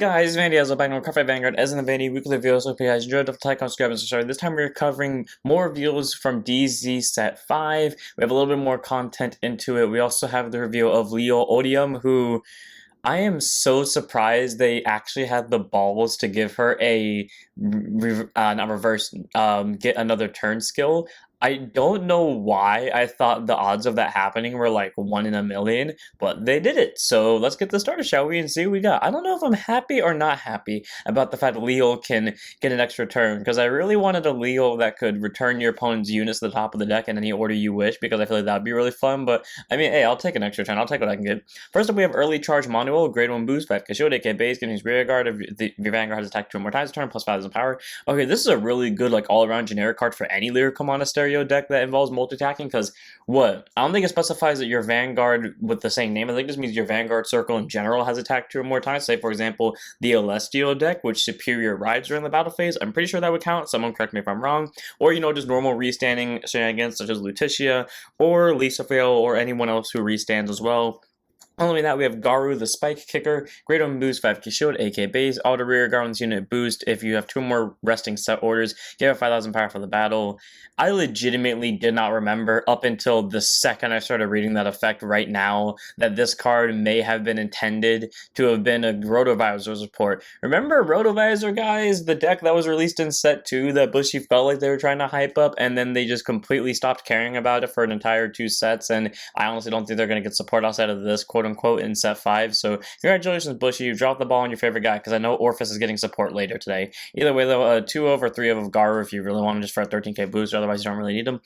Guys, Vanity Ezel back on Cafe Vanguard as in the Vanity weekly videos. Hope you guys enjoyed the Tycoon subscribe and subscribe. This time we're covering more reveals from DZ Set 5. We have a little bit more content into it. We also have the reveal of Liael Odium, who I am so surprised they actually had the balls to give her a not reverse, get another turn skill. I don't know why I thought the odds of that happening were like 1 in a million, but they did it. So let's get this started, shall we, and see what we got. I don't know if I'm happy or not happy about the fact that Liael can get an extra turn, because I really wanted a Liael that could return your opponent's units to the top of the deck in any order you wish, because I feel like that would be really fun. But I mean, hey, I'll take an extra turn. I'll take what I can get. First up, we have Early Charge Manuel, grade 1 boost, 5 Shield, AK base, getting his rear guard. If your Vanguard has attacked 2 more times a turn, plus 5,000 power. Okay, this is a really good, like, all-around generic card for any Lyrical Monasterio deck that involves multi-attacking, because what? I don't think it specifies that your Vanguard with the same name. I think this means your Vanguard circle in general has attacked 2 or more times. Say, for example, the Celestial deck, which Superior rides during the battle phase. I'm pretty sure that would count. Someone correct me if I'm wrong. Or, you know, just normal restanding shenanigans, such as Lutetia, or Lisa Fail, or anyone else who restands as well. Only that, we have Garu, the Spike Kicker, grade 1 boost, 5 Shield, AK base, auto rear guard unit boost. If you have 2 more resting set orders, give it 5,000 power for the battle. I legitimately did not remember up until the second I started reading that effect right now that this card may have been intended to have been a Rotovisor support. Remember Rotovisor, guys? The deck that was released in set 2 that Bushy felt like they were trying to hype up, and then they just completely stopped caring about it for an entire 2 sets, and I honestly don't think they're going to get support outside of this quote-unquote in set 5, so congratulations, Bushy. You dropped the ball on your favorite guy, because I know Orphis is getting support later today. Either way, though, 2 of or 3 of Garu if you really want to just for a 13k boost, otherwise you don't really need them.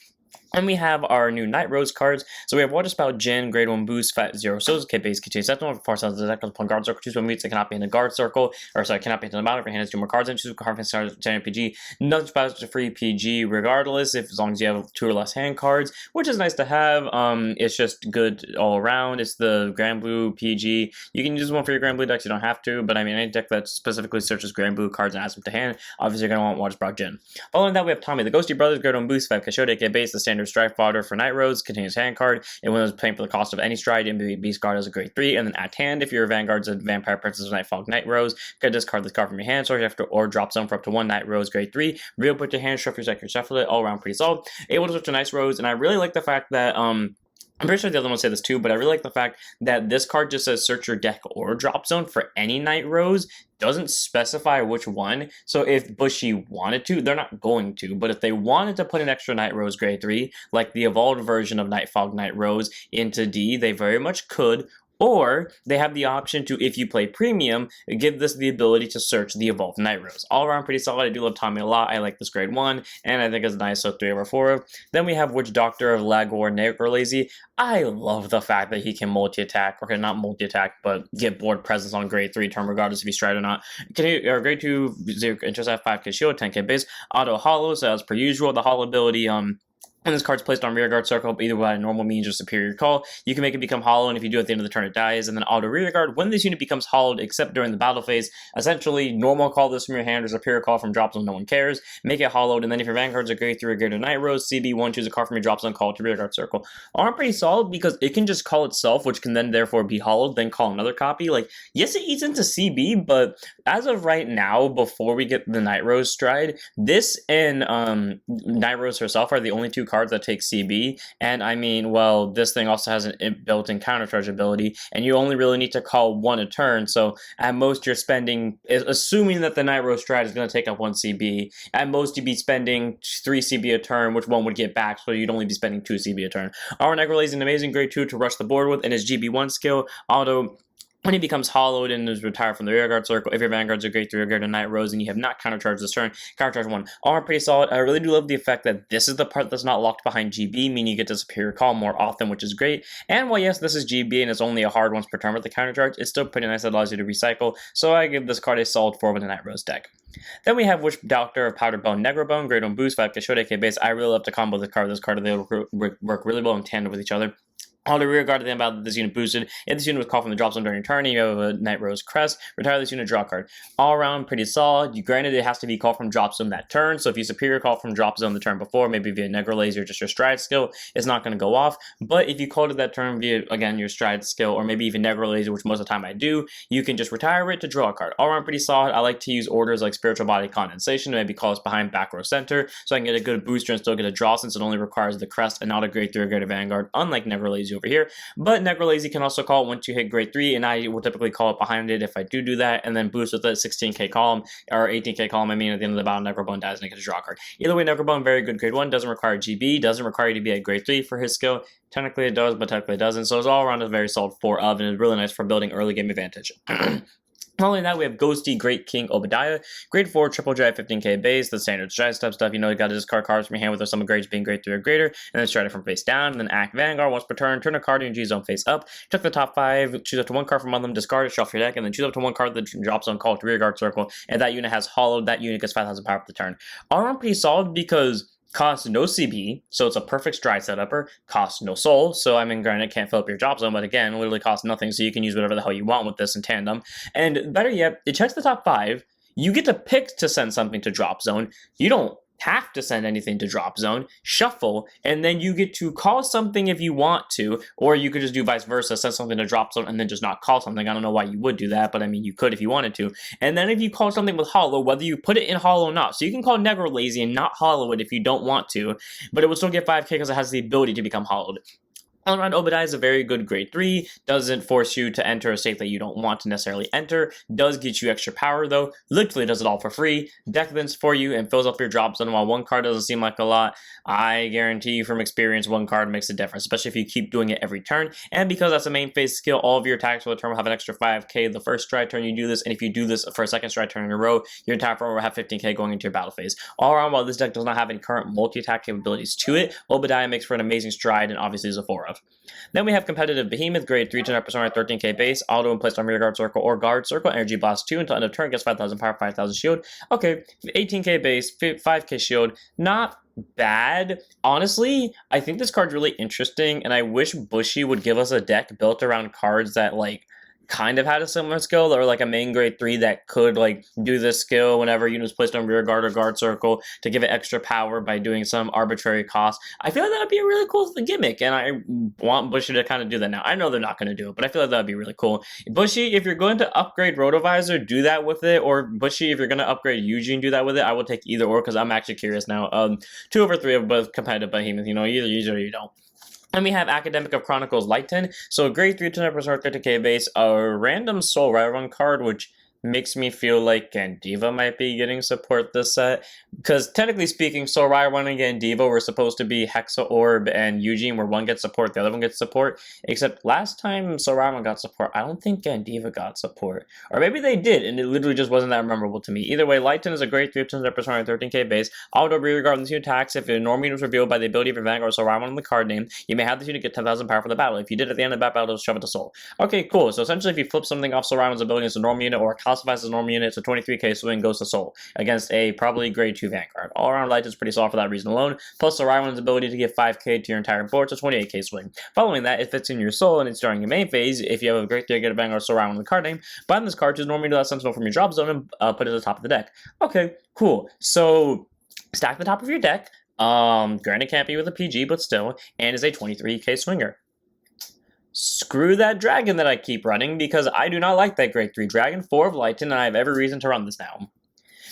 And we have our new Nightrose cards. So we have Water Spout Jin, grade 1 boost, Fat 0 Souls, K base, K Sentinel, 4 sounds detected upon guard circle, choose one meets, it cannot be in a guard circle, or sorry, cannot be in the battle if your hand has 2 more cards and choose a card from start generate PG. Nothing spout to free PG regardless, if as long as you have 2 or less hand cards, which is nice to have. It's just good all around. It's the Granblue PG. You can use one for your Granblue decks, you don't have to, but I mean any deck that specifically searches Granblue cards and adds them to hand, obviously you're gonna want Water Spout Jin. Following that, we have Tommy the Ghosty Brothers, grade 1 boost, 5 Kashode, K base, the standard strike fodder for Nightrose, contains hand card, and when it's paying for the cost of any stride, and Beast Guard as a grade 3, and then at hand, if your Vanguard's a Vampire Princess Nightfog Nightrose, could discard this card from your hand, so you have to, or drop some for up to 1 Nightrose grade 3, real put your hand, shuffle your deck, shuffle it, all around pretty solid, able to switch to Nightrose, and I really like the fact that, I'm pretty sure the other one will say this too, but I really like the fact that this card just says search your deck or drop zone for any Nightrose, doesn't specify which one. So if Bushy wanted to, they're not going to, but if they wanted to put an extra Nightrose grade 3, like the evolved version of Nightfog Nightrose into D, they very much could. Or they have the option to, if you play premium, give this the ability to search the evolved Nightrose. All around pretty solid. I do love Tommy a lot. I like this grade 1, and I think it's nice, so 3 over 4. Then we have Witch Doctor of Lagor Necrolazy. I love the fact that he can multi-attack, or not multi-attack, but get board presence on grade 3 turn, regardless if he's stride or not. Grade 2, 0 intercept, 5k shield, 10k base, auto hollow, so as per usual, the hollow ability, when this card's placed on rearguard circle, either by normal means or superior call, you can make it become hollow, and if you do at the end of the turn, it dies. And then auto rearguard, when this unit becomes hollowed, except during the battle phase, essentially normal call this from your hand or superior call from drop zone, no one cares. Make it hollowed, and then if your Vanguards are grade 3 or greater Nightrose, CB1, choose a card from your drop zone, call it to rearguard circle. All pretty solid because it can just call itself, which can then therefore be hollowed, then call another copy. Like, yes, it eats into CB, but as of right now, before we get the Nightrose stride, this and Nightrose herself are the only 2 cards that take CB, and I mean, well, this thing also has an built-in countercharge ability, and you only really need to call 1 a turn, so at most you're spending, assuming that the Nightrose stride is going to take up 1 CB, at most you'd be spending 3 CB a turn, which 1 would get back, so you'd only be spending 2 CB a turn. Our Necrolazy is an amazing grade 2 to rush the board with, and his GB1 skill, auto when he becomes hollowed and is retired from the rearguard circle, if your Vanguards are grade 3 or greater Nightrose and you have not countercharged this turn, countercharge 1. All are pretty solid. I really do love the effect that this is the part that's not locked behind GB, meaning you get to superior call more often, which is great. And while yes, this is GB and it's only a hard once per turn with the countercharge, it's still pretty nice. It allows you to recycle. So I give this card a solid 4 with the Nightrose deck. Then we have Witch Doctor of Powder Bone Negrobone, grade 1 boost, 5 Kashode, K base. I really love to combo this card. They work really well in tandem with each other. On the rear guard at the end battle, this unit boosted. If this unit was called from the drop zone during your turn, and you have a Nightrose crest, retire this unit, draw a card. All around, pretty solid. Granted, it has to be called from drop zone that turn, so if you superior call from drop zone the turn before, maybe via Negro Lazy or just your stride skill, it's not going to go off. But if you called it that turn via, again, your stride skill, or maybe even Negro Lazy, which most of the time I do, you can just retire it to draw a card. All around, pretty solid. I like to use orders like Spiritual Body Condensation, maybe call us behind back row center, so I can get a good booster and still get a draw since it only requires the crest and not a grade 3 or greater Vanguard, unlike Negro Lazy over here. But Negro Lazy can also call it once you hit grade 3, and I will typically call it behind it if I do that, and then boost with a 16k column, or 18k column, I mean, at the end of the battle, Necrobone dies and I get a draw card. Either way, Necrobone, very good grade 1, doesn't require GB, doesn't require you to be at grade 3 for his skill. Technically it does, but technically it doesn't, so it's all around a very solid 4 of, and it's really nice for building early game advantage. Following that, we have Ghosty Great King Obadiah, grade 4, triple drive, 15k base, the standard stride step stuff. You know, you got to discard cards from your hand with some grades being grade 3 or greater, and then stride it from face down, and then act Vanguard once per turn a card in your G zone face up, check the top 5, choose up to 1 card from one of them, discard it, shuffle your deck, and then choose up to 1 card that drop zone called to rear guard circle, and that unit has hollowed, that unit gets 5,000 power for the turn. All around pretty solid because costs no CP, so it's a perfect stride setupper, costs no soul, so I mean, granted, can't fill up your drop zone, but again, literally costs nothing, so you can use whatever the hell you want with this in tandem. And better yet, it checks the top 5, you get to pick to send something to drop zone, you don't have to send anything to drop zone, shuffle, and then you get to call something if you want to, or you could just do vice versa, send something to drop zone and then just not call something. I don't know why you would do that, but I mean, you could if you wanted to. And then if you call something with hollow, whether you put it in hollow or not, so you can call Negro Lazy and not hollow it if you don't want to, but it would still get 5k because it has the ability to become hollowed. All around, Obadiah is a very good grade 3, doesn't force you to enter a state that you don't want to necessarily enter, does get you extra power though, literally does it all for free, decadence for you, and fills up your drop zone. While 1 card doesn't seem like a lot, I guarantee you from experience 1 card makes a difference, especially if you keep doing it every turn, and because that's a main phase skill, all of your attacks for the turn will have an extra 5k the first stride turn you do this, and if you do this for a second stride turn in a row, your entire form will have 15k going into your battle phase. All around, while this deck does not have any current multi-attack capabilities to it, Obadiah makes for an amazing stride and obviously is a 4 of. Then we have Competitive Behemoth, grade 3, 10% 13k base, auto and placed on rear guard circle or guard circle, energy blast 2 until end of turn, gets 5,000 power, 5,000 shield. Okay, 18k base, 5k shield, not bad. Honestly, I think this card's really interesting, and I wish Bushy would give us a deck built around cards that, like, kind of had a similar skill, or like a main grade 3 that could like do this skill whenever unit is placed on rear guard or guard circle to give it extra power by doing some arbitrary cost. I feel like that would be a really cool gimmick, and I want Bushy to kind of do that now. I know they're not going to do it, but I feel like that would be really cool. Bushy, if you're going to upgrade Rotovisor, do that with it, or Bushy, if you're going to upgrade Eugene, do that with it. I will take either or because I'm actually curious now. 2 over 3 of both Competitive Behemoth, you know, either use it or you don't. And we have Academic of Chronicles Lighten, so a grade 3 10% 30k base, a random Solrairon card, which makes me feel like Gandiva might be getting support this set, because technically speaking, Solrairon and Gandiva were supposed to be Hexa Orb and Eugene, where one gets support, the other one gets support, except last time Solrairon got support, I don't think Gandiva got support, or maybe they did, and it literally just wasn't that memorable to me. Either way, Lighten is a grade 3 10% 13k base, auto rear guard when this unit attacks. If a normal unit is revealed by the ability of your Vanguard or Solrairon on the card name, you may have this unit get 10,000 power for the battle. If you did at the end of that battle, shove it to Soul. Okay, cool, so essentially if you flip something off Solrairon's ability as a normal unit, or classifies as a normal unit, it's a 23k swing, goes to Soul, against a probably grade 2 Vanguard. All around, Light is pretty solid for that reason alone, plus Solrairon's ability to give 5k to your entire board, so 28k swing. Following that, it fits in your Soul, and it's during your main phase. If you have a grade 3, get a Vanguard Solrairon on the card name, bind this card to normally do that Sentinel from your drop zone and put it at the top of the deck. Okay, cool. So, stack the top of your deck, granted can't be with a PG, but still, and is a 23k swinger. Screw that dragon that I keep running, because I do not like that grade 3 dragon, 4 of Lighten, and I have every reason to run this now.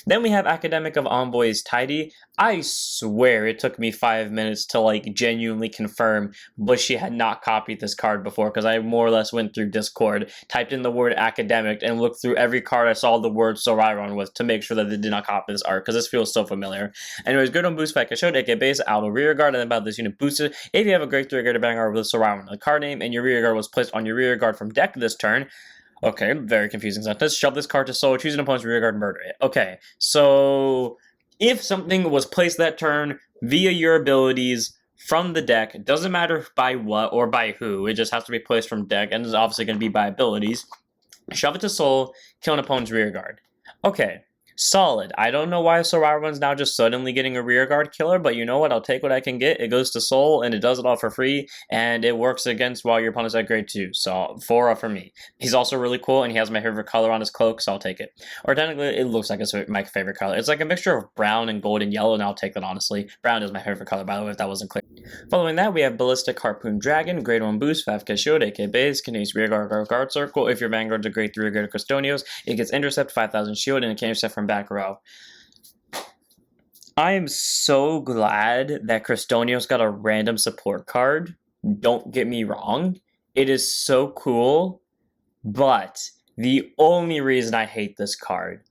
Then we have Academic of Envoys Taidy. I swear it took me 5 minutes to like genuinely confirm Bushy had not copied this card before, because I more or less went through Discord, typed in the word academic, and looked through every card I saw the word Solrairon with to make sure that they did not copy this art, because this feels so familiar. Anyways, good on boost spec. I showed AK base, auto rear guard, and then about this unit boosted. If you have a grade 3 greater Vanguard with Solrairon on the card name, and your rear guard was placed on your rear guard from deck this turn, okay, very confusing sentence. Shove this card to Soul, choose an opponent's rear guard, murder it. Okay, so if something was placed that turn via your abilities from the deck, it doesn't matter by what or by who, it just has to be placed from deck, and it's obviously going to be by abilities. Shove it to Soul, kill an opponent's rear guard. Okay, Solid. I don't know why Solrairon's now just suddenly getting a rearguard killer, but you know what? I'll take what I can get. It goes to Soul, and it does it all for free, and it works against while your opponent's at grade 2, so 4 for me. He's also really cool, and he has my favorite color on his cloak, so I'll take it. Or technically, it looks like it's my favorite color. It's like a mixture of brown and gold and yellow, and I'll take that, honestly. Brown is my favorite color, by the way, if that wasn't clear. Following that, we have Ballistic Harpoon Dragon, grade 1 boost, 5k shield, 8k base, can use rearguard guard circle. If your Vanguard's a grade 3 or greater Christanos, it gets intercept, 5000 shield, and it can intercept from back row. I am so glad that Christanos got a random support card. Don't get me wrong. It is so cool, but the only reason I hate this card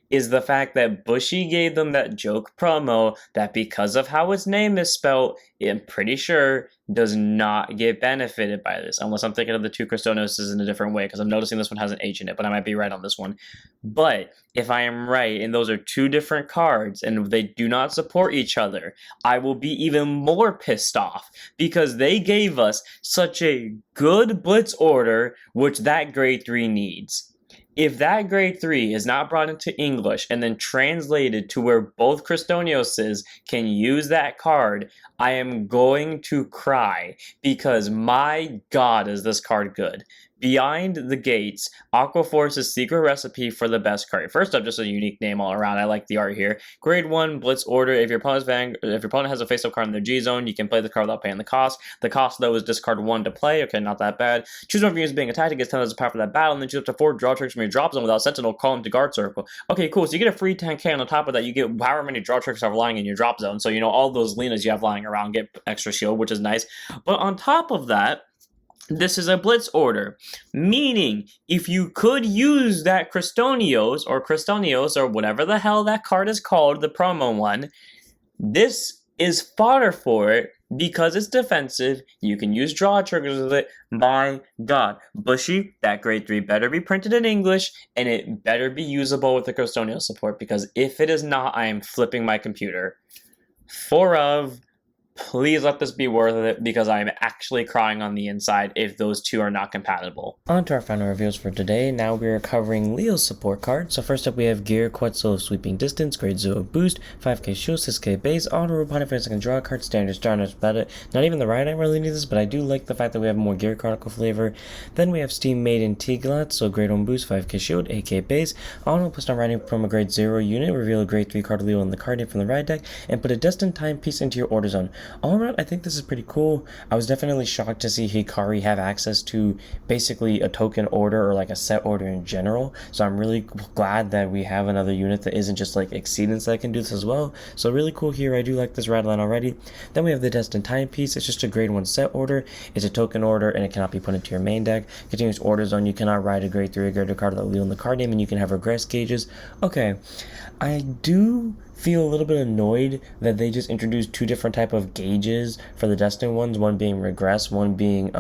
is the fact that Bushy gave them that joke promo that because of how its name is spelled, I'm pretty sure does not get benefited by this, unless I'm thinking of the two Christanoses in a different way, because I'm noticing this one has an H in it, but I might be right on this one. But if I am right, and those are two different cards, and they do not support each other, I will be even more pissed off, because they gave us such a good blitz order, which that grade 3 needs. If that grade 3 is not brought into English and then translated to where both Christanoses can use that card, I am going to cry, because my god is this card good. Behind the Gates, Aqua Force's secret recipe for the best card. First up, just a unique name all around. I like the art here. Grade 1 Blitz order. If your opponent has a face-up card in their G zone, you can play the card without paying the cost. The cost, though, is discard 1 to play. Okay, not that bad. Choose one of your units being attacked. It gets 10 as a power for that battle, and then choose up to 4 draw tricks from your drop zone without Sentinel. Call them to guard circle. Okay, cool. So you get a free 10k on top of that. You get however many draw tricks are lying in your drop zone. So, you know, all those Lenas you have lying around get extra shield, which is nice. But on top of that, this is a blitz order, meaning if you could use that Christanos or whatever the hell that card is called, the promo one, this is fodder for it because it's defensive. You can use draw triggers with it. My god. Bushy, that grade 3 better be printed in English, and it better be usable with the Christanos support, because if it is not, I am flipping my computer. Please let this be worth it, because I am actually crying on the inside if those two are not compatible. On to our final reviews for today. Now we are covering Liael's support cards. So first up we have Gear Quetzal of Sweeping Distance, grade 0 boost, 5k shield, 6k base, auto opponent for a second draw card, standard star, that's about it. Not even the right I really need this, but I do like the fact that we have more Gear Chronicle flavor. Then we have Steam Maiden Tiglat, so grade 1 boost, 5k shield, 8k base, auto plus on writing from a grade 0 unit, reveal a grade 3 card Liael in the card name from the ride deck, and put a Destined Timepiece into your order zone. All around, I think this is pretty cool. I was definitely shocked to see Hikari have access to basically a token order or like a set order in general. So I'm really glad that we have another unit that isn't just like Exceedance that can do this as well. So really cool here. I do like this ride line already. Then we have the Destined Timepiece. It's just a grade 1 set order. It's a token order and it cannot be put into your main deck. Continuous order zone. You cannot ride a grade 3 or greater card that Liael in the card name, and you can have regress gauges. Okay, I do feel a little bit annoyed that they just introduced two different type of gauges for the Destined ones, one being regress, one being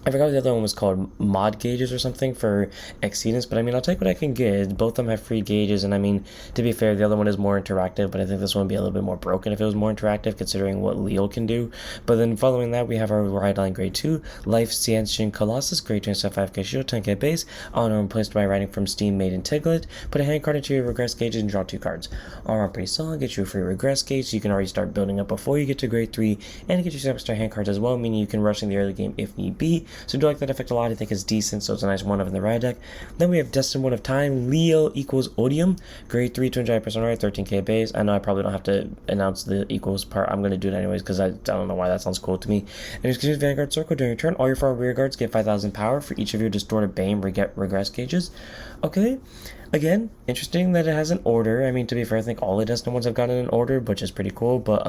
I forgot what the other one was called, mod gauges or something for Exceedance, but I mean, I'll take what I can get. Both of them have free gauges, and I mean, to be fair, the other one is more interactive, but I think this one would be a little bit more broken if it was more interactive, considering what Liael can do. But then following that, we have our ride line grade 2, Life Sentient Colossus, grade 2, 5k shield, 10k base, honor replaced by writing from Steam Maiden Tiglat, put a hand card into your regress gauges and draw 2 cards. All around pretty solid, get you a free regress gauge, so you can already start building up before you get to grade 3, and get you some extra hand cards as well, meaning you can rush in the early game if need be. So do like that effect a lot. I think it's decent, so it's a nice one of in the ride deck. Then we have Destined One of Time, Liael equals Odium, grade 3, 200% ride, 13k base. I know I probably don't have to announce the equals part. I'm going to do it anyways because I don't know why that sounds cool to me. And just use Vanguard Circle during your turn. All your 4 rear guards get 5,000 power for each of your Distorted Bane regress gauges. Okay. Again, interesting that it has an order. I mean, to be fair, I think all the Destined ones have gotten an order, which is pretty cool, but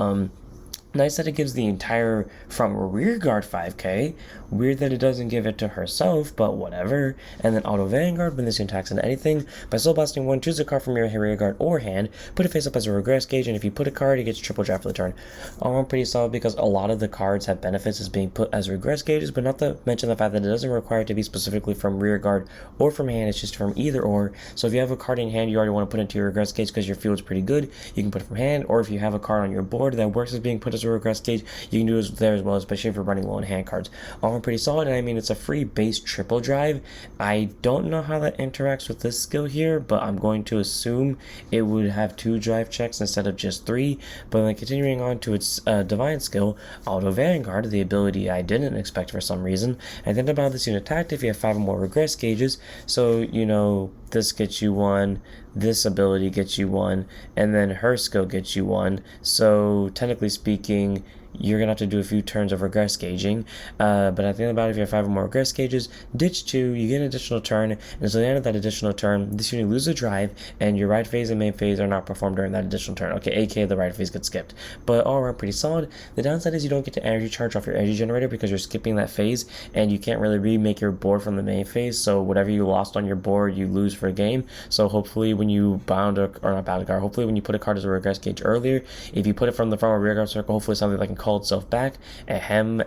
nice that it gives the entire from rear guard 5k. Weird that it doesn't give it to herself, but whatever. And then auto Vanguard when this attacks into anything. By soul blasting 1, choose a card from your rear guard or hand, put it face up as a regress gauge, and if you put a card, it gets triple draft for the turn. All pretty solid because a lot of the cards have benefits as being put as regress gauges, but not to mention the fact that it doesn't require it to be specifically from rear guard or from hand, it's just from either or. So if you have a card in hand you already want to put into your regress gauge because your field's pretty good, you can put it from hand, or if you have a card on your board that works as being put as a regress gauge, you can do it there as well, especially if you're running low on hand cards. All around pretty solid, and I mean, it's a free base triple drive. I don't know how that interacts with this skill here, but I'm going to assume it would have 2 drive checks instead of just 3. But then continuing on to its divine skill, Auto Vanguard, the ability I didn't expect for some reason. And then about this unit attacked if you have 5 or more regress gauges. So, you know, this gets you 1, this ability gets you 1, and then her skill gets you 1. So technically speaking, you're going to have to do a few turns of regress gauging, but at the end about it, if you have 5 or more regress gauges, ditch 2, you get an additional turn, and so at the end of that additional turn, this unit loses a drive, and your right phase and main phase are not performed during that additional turn. Okay, aka the right phase gets skipped, but all around pretty solid. The downside is you don't get to energy charge off your energy generator because you're skipping that phase, and you can't really remake your board from the main phase, so whatever you lost on your board, you lose for a game. So hopefully when you hopefully when you put a card as a regress gauge earlier, if you put it from the front or rear guard circle, hopefully something that can call itself back. Him.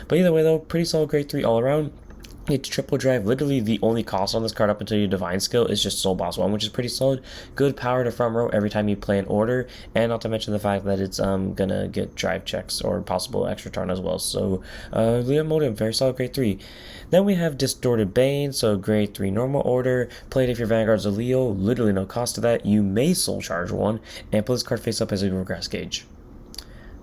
But either way though, pretty solid grade 3 all around. It's triple drive. Literally the only cost on this card up until your divine skill is just Soul Boss 1, which is pretty solid. Good power to front row every time you play an order, and not to mention the fact that it's gonna get drive checks or possible extra turn as well. So Liael Odium, very solid grade 3. Then we have Distorted Bane, so grade 3 normal order. Played if your Vanguard's a Leo, literally no cost to that. You may soul charge 1 and put this card face up as a regress gauge.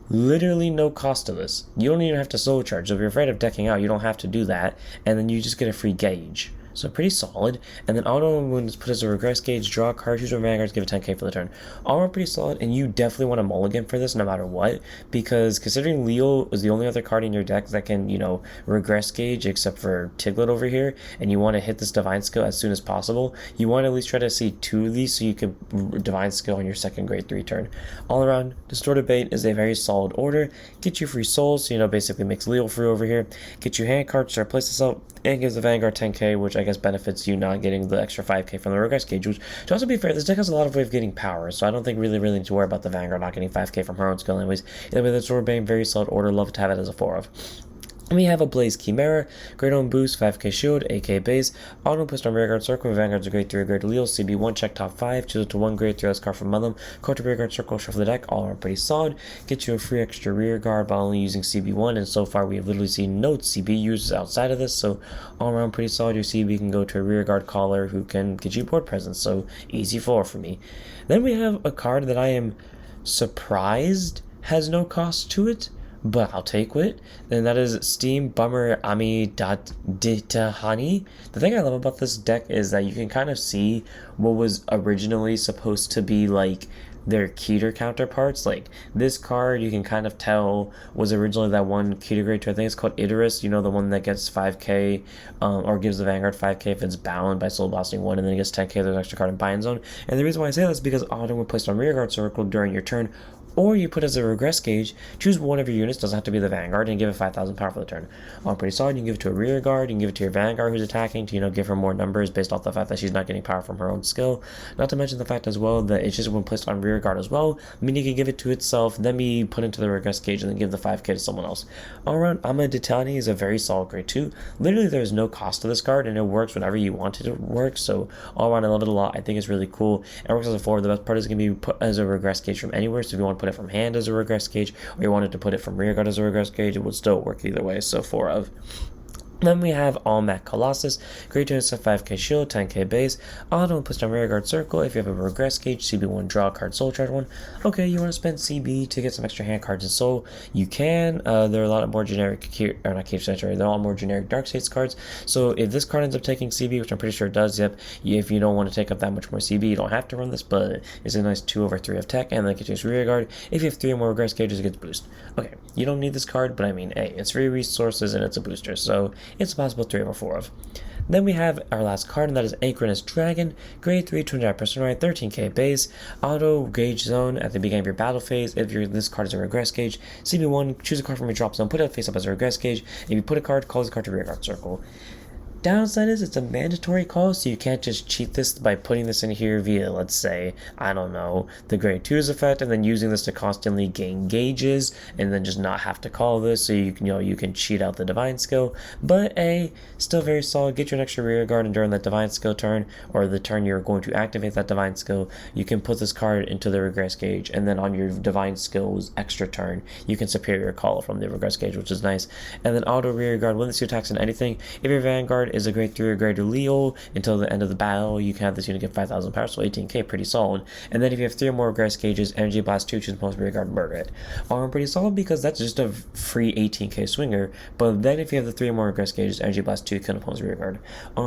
Literally no cost to this. You don't even have to soul charge. So if you're afraid of decking out, you don't have to do that, and then you just get a free gauge. So pretty solid. And then auto when it's put as a regress gauge, draw a card, choose one Vanguards, give it 10k for the turn. All around pretty solid, and you definitely want a mulligan for this no matter what, because considering Leo is the only other card in your deck that can, you know, regress gauge except for Tiglet over here, and you want to hit this divine skill as soon as possible, you want to at least try to see 2 of these so you can divine skill on your second grade 3 turn. All around, Distorted Bane is a very solid order. Get you free souls, so, you know, basically makes Leo free over here. Get you hand cards, start place this out, and gives the Vanguard 10k, which I guess benefits you not getting the extra 5k from the regress gauge, which, to also be fair, this deck has a lot of way of getting power, so I don't think really need to worry about the Vanguard not getting 5k from her own skill anyways. Either way, the Sword Bane, very solid order, love to have it as a 4 of. And we have a Blaze Chimera, Great Own Boost, 5k Shield, 8k Base, Auto Put on Rearguard Circle, Vanguard's a grade 3 or grade Liael, CB1, check top 5, choose it to 1 grade 3 as card from them, card to Rearguard Circle, shuffle the deck, all are pretty solid, get you a free extra rear guard by only using CB1, and so far we have literally seen no CB uses outside of this, so all around pretty solid. Your CB can go to a rear guard caller who can get you board presence, so easy 4 for me. Then we have a card that I am surprised has no cost to it, but I'll take it, and that is Steam Bummer Ditahani. The thing I love about this deck is that you can kind of see what was originally supposed to be like their Keter counterparts. Like this card, you can kind of tell was originally that one Keter grade 2, I think it's called Idris, you know, the one that gets 5k or gives the Vanguard 5k if it's bound by Soul Bossing 1, and then it gets 10k there's an extra card in Bind Zone. And the reason why I say that is because Auto when placed on Rearguard Circle during your turn, or you put as a regress gauge, choose one of your units, doesn't have to be the Vanguard, and give it 5,000 power for the turn. All pretty solid. You can give it to a rear guard, you can give it to your Vanguard who's attacking to, you know, give her more numbers based off the fact that she's not getting power from her own skill. Not to mention the fact as well that it's just when placed on rear guard as well, meaning you can give it to itself, then be put into the regress gauge, and then give the 5k to someone else. All around, Ditani is a very solid grade 2. Literally, there's no cost to this card, and it works whenever you want it to work, so all around, I love it a lot. I think it's really cool. It works as a 4. The best part is going to be put as a regress gauge from anywhere, so if you want to put it from hand as a regress gauge, or you wanted to put it from rear guard as a regress gauge, it would still work either way, so 4 of. Then we have All-Mac Colossus, grade 2 instead 5k shield, 10k base, auto and push on rear guard circle. If you have a regress gauge, CB1 draw a card, soul charge 1. Okay, you want to spend CB to get some extra hand cards and soul, you can. There are a lot of more generic, there are a lot more generic Dark States cards, so if this card ends up taking CB, which I'm pretty sure it does, yep, if you don't want to take up that much more CB, you don't have to run this, but it's a nice 2 over 3 of tech, and then continues rear guard. If you have 3 or more regress gauges, it gets boost. Okay, you don't need this card, but I mean, hey, it's free resources and it's a booster, so it's a possible 3 over 4 of. Then we have our last card, and that is Anchorness Dragon, grade 3, 200% right, 13k base, auto gauge zone at the beginning of your battle phase. If this card is a regress gauge, CB1, choose a card from your drop zone, put it face up as a regress gauge. If you put a card, call this card to rear guard circle. Downside is it's a mandatory call, so you can't just cheat this by putting this in here via, let's say, I don't know, the grade 2's effect, and then using this to constantly gain gauges, and then just not have to call this, so you can cheat out the divine skill. But still very solid. Get you an extra rear guard, and during that divine skill turn, or the turn you're going to activate that divine skill, you can put this card into the regress gauge, and then on your divine skill's extra turn, you can superior call from the regress gauge, which is nice. And then auto rear guard, when this attacks in anything, if your vanguard is a grade 3 or greater Liael until the end of the battle, you can have this unit get 5,000 power, so 18k, pretty solid. And then if you have 3 or more regress gauges, energy blast 2, choose most rear guard, murder it. Pretty solid because that's just a free 18k swinger, but then if you have the 3 or more regress gauges, energy blast 2, kill opponent's rear guard.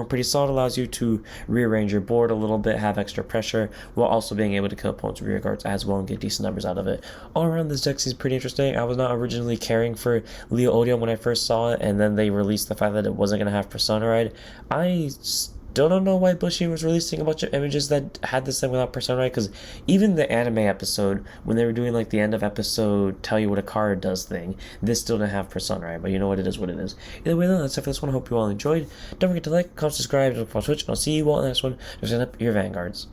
Pretty solid, allows you to rearrange your board a little bit, have extra pressure, while also being able to kill opponent's rear guards as well and get decent numbers out of it. All around, this deck is pretty interesting. I was not originally caring for Liael Odium when I first saw it, and then they released the fact that it wasn't going to have Persona Ride. I still don't know why Bushy was releasing a bunch of images that had this thing without Persona Ride, because even the anime episode, when they were doing like the end of episode tell you what a card does thing, this still didn't have Persona Ride, but you know what, it is what it is. Either way though, that's it for this one. I hope you all enjoyed. Don't forget to like, comment, subscribe, and follow Twitch, and I'll see you all in the next one. Just set up your vanguards.